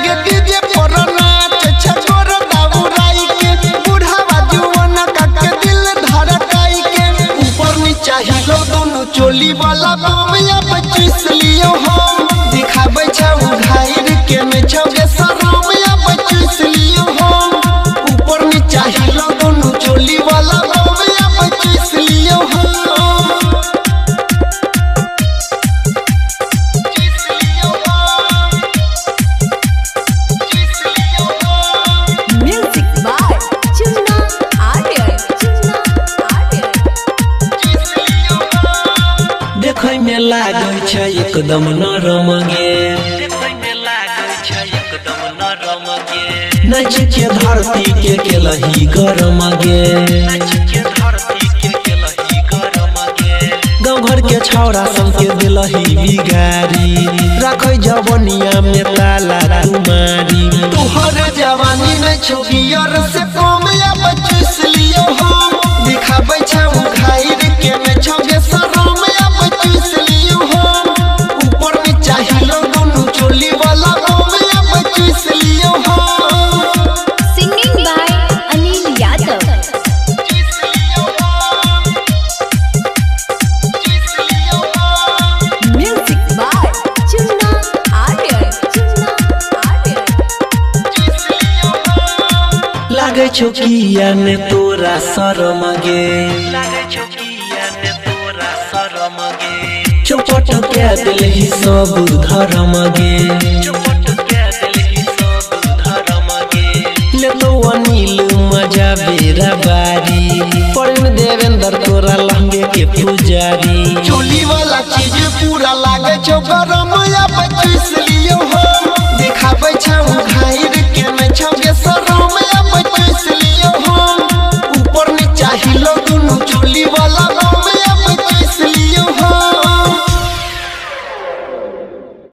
के डीजे पर नाच छकोर दाऊराई के बुढ़ावा जुवन का के दिल धड़काई के ऊपर नीचा हिलो दोनों चोली वाला बमिया बचिस लियो हम दिखाबै छौ घायर के में छौगे सरमिया बचिस लियो हम ऊपर नीचा हिलो दोनों चोली वाला बमिया बचिस लियो हम देखै में लागै छै एकदम नरम गे नच के धरती के केलही गरम गे गाँव घर के छौड़ा सब के दिलही बिगारी रखै जवनिया में ताला तुम्हारी तोहर जवानी में छुगियर से कम या बचिस लियो हम दिखाबै छौ घायर के में छौगे शरम या बचिस लियो हम ऊपर में चाहिलो दोनों चोली वाला कम या बचिस लियो हम singing by Anil Yadav music by Chunna Aryan लागे छौकिया ने तोरा शरम गे चौपट के दिलही सब धर्म गे ले तो अनिल मजा बेरा बारी प्रेम देवेंद्र तोरा लहंगे के पुजारी चोली वाला चीज पूरा लागे छौ गरम या बचिस